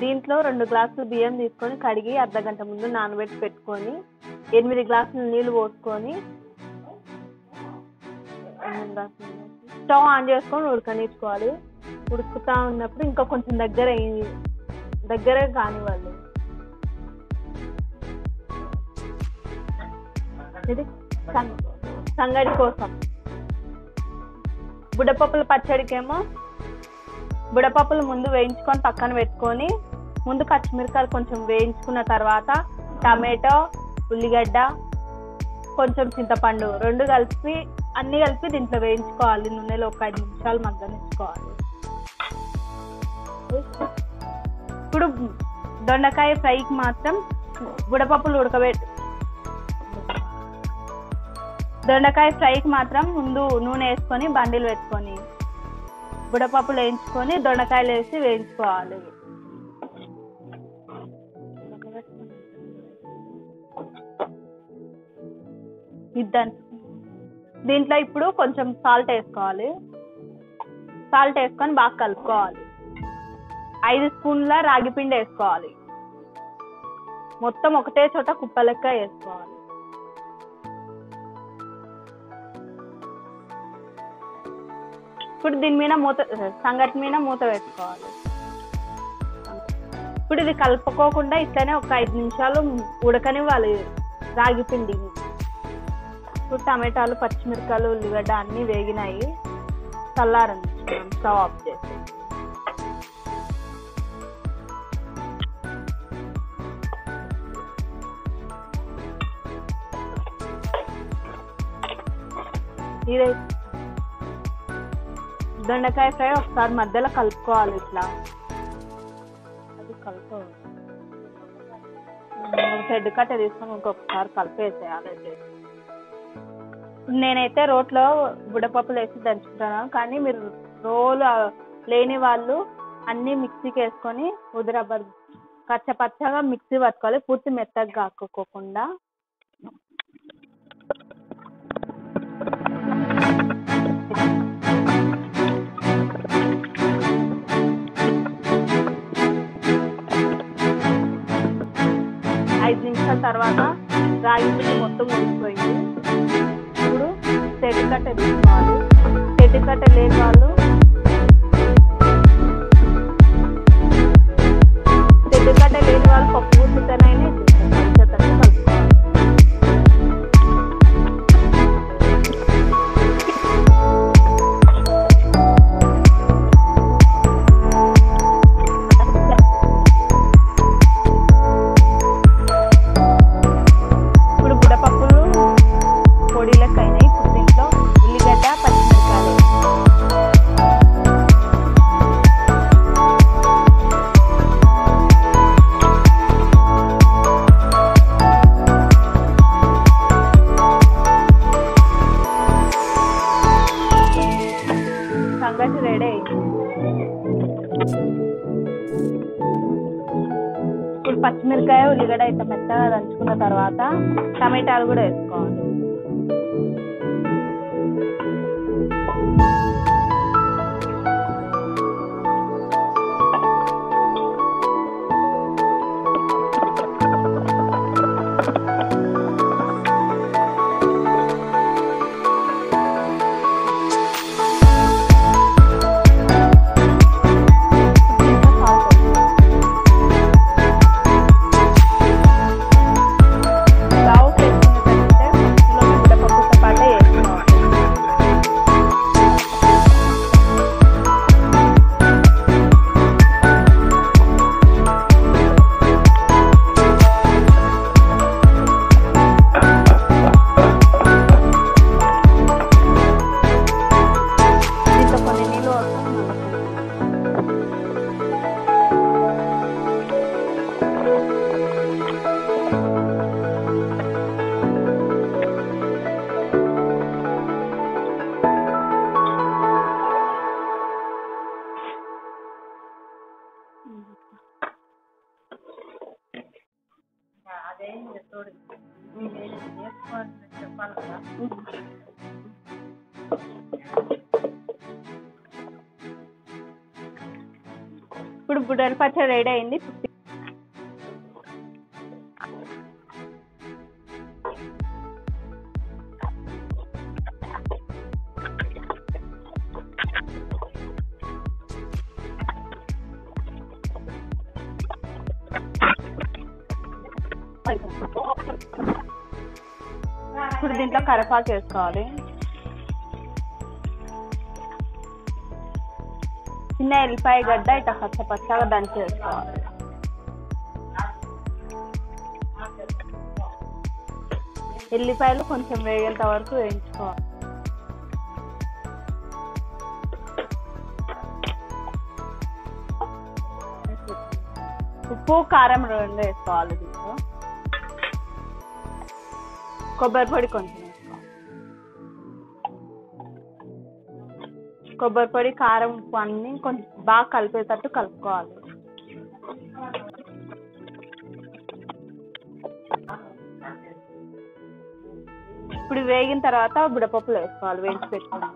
దీంట్లో 2 గ్లాసులు బియ్యం తీసుకొని కడిగి అర్ధగంట ముందు నానబెట్టి పెట్టుకొని 8 గ్లాసులు నీళ్ళు పోసుకొని స్టవ్ ఆన్ చేసుకొని ఉడకనిచ్చుకోవాలి. ఉడుకుతా ఉన్నప్పుడు ఇంకా కొంచెం దగ్గర కానివ్వాలి. ఇది సంగటి కోసం. బుడపప్పుల పచ్చడికేమో బుడపప్పులు ముందు వేయించుకొని పక్కన పెట్టుకొని ముందు పచ్చిమిరకాయలు కొంచెం వేయించుకున్న తర్వాత టమాటో, ఉల్లిగడ్డ, కొంచెం చింతపండు అన్ని కలిపి దీంట్లో వేయించుకోవాలి. నూనెలో ఒక 5 నిమిషాలు మగ్గనిచ్చుకోవాలి. ఇప్పుడు దొండకాయ ఫ్రైకి మాత్రం దొండకాయ ఫ్రైకి మాత్రం ముందు నూనె వేసుకొని బండిలు పెట్టుకొని బుడపప్పులు వేయించుకొని దొండకాయలు వేసి వేయించుకోవాలి. దీంట్లో ఇప్పుడు కొంచెం సాల్ట్ వేసుకోవాలి. సాల్ట్ వేసుకొని బాగా కలుపుకోవాలి. 5 స్పూన్ల రాగి పిండి వేసుకోవాలి. మొత్తం ఒకటే చోట కుప్పలెక్క వేసుకోవాలి. ఇప్పుడు దీని మీద సంగటి మీద మూత వేసుకోవాలి. ఇప్పుడు ఇది కలుపుకోకుండా ఇట్లనే ఒక 5 నిమిషాలు ఉడకనివ్వాలి రాగి పిండిని. ఇప్పుడు టమాటాలు, పచ్చిమిరకాయలు, ఉల్లిగడ్డ అన్నీ వేగినాయి. చల్లారనిచ్చుకున్నాం స్టవ్ ఆఫ్ చేసి. ఇదే దొండకాయ ఫ్రై ఒకసారి మధ్యలో కలుపుకోవాలి. ఇట్లా అది చెడ్డు కట్ట తీసుకొని ఇంకొకసారి కలిపేసేయాలి. నేనైతే రోట్లో బుడపప్పులు వేసి దంచుకుంటాను, కానీ మీరు రోలు లేని వాళ్ళు అన్నీ మిక్సీకి వేసుకొని ఉదిరబ్బర్ కచ్చపచ్చగా మిక్సీ పట్టుకోవాలి. పూర్తి మెత్తగా కాకోకుండా. తర్వాత రాగి పిండి మొత్తం ఉడికిపోయింది. ఇప్పుడు తెడ్డుకట్ట తీసుకోవాలి. తెడ్డుకట్ట లేని వాళ్ళు పప్పు గుత్తితోనైనా కలుపుకోవాలి. సంగటి రెడీ అయింది. ఇప్పుడు పచ్చిమిరకాయ, ఉల్లిగడ్డ అయితే మెత్తగా దంచుకున్న తర్వాత టమాటాలు కూడా వేసుకోవాలి. ఇప్పుడు బుడల పచ్చడి రెడీ అయింది. ఇప్పుడు దీంట్లో కరివేపాకు వేసుకోవాలి. చిన్న ఎల్లిపాయ గడ్డ ఇట్లా పచ్చగా దంచి వేసుకోవాలి. ఎల్లిపాయలు కొంచెం వేగేంత వరకు వేయించుకోవాలి. ఉప్పు కారం 2 వేసుకోవాలి. దీంట్లో కొబ్బరి పొడి కొంచెం వేసుకోవాలి. కొబ్బరి పొడి, కారం, ఉప్పు అన్ని కొంచెం బాగా కలిపేటట్టు కలుపుకోవాలి. ఇప్పుడు వేగిన తర్వాత బుడపప్పులు వేసుకోవాలి, వేయించి పెట్టుకోవాలి.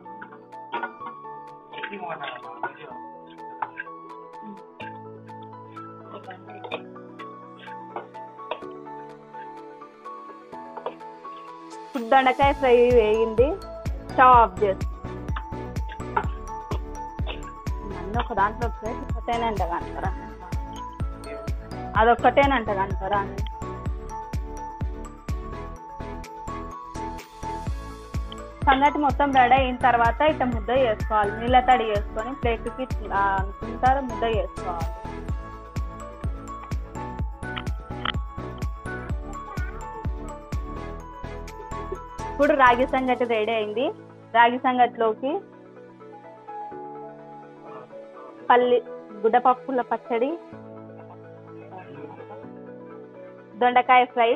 ఇప్పుడు దొండకాయ ఫ్రై వేగింది, స్టవ్ ఆఫ్ చేసి అన్నీ ఒక దాంట్లో ఒకటేనంట అంటారా, అదొక్కటేనంట అంటారా అని. సంగటి మొత్తం రెడీ అయిన తర్వాత ఇట్లా ముద్ద చేసుకోవాలి. నీళ్ళ తడి చేసుకొని ప్లేట్కి అనుకుంటారు ముద్ద చేసుకోవాలి. ఇప్పుడు రాగి సంగటి రెడీ అయింది. రాగి సంగటిలోకి బుడ్డపప్పుల పచ్చడి, దొండకాయ ఫ్రై,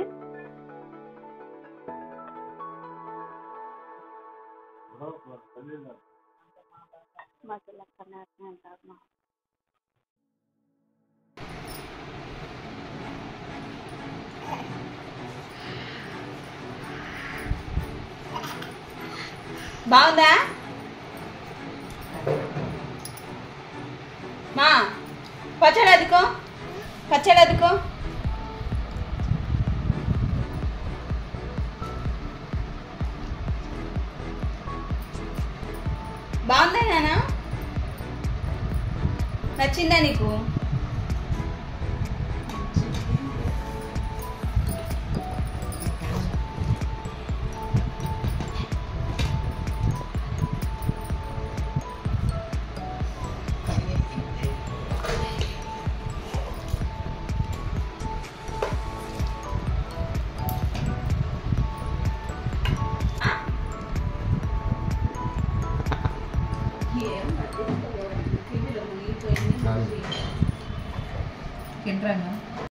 మసాలా కర్ణాటక అంటారు. బాగుందా మా? పచ్చడి అదుకో, పచ్చడి అదుకో. బాగుందా నాన్న? నచ్చిందా నీకు? ఏంట్రా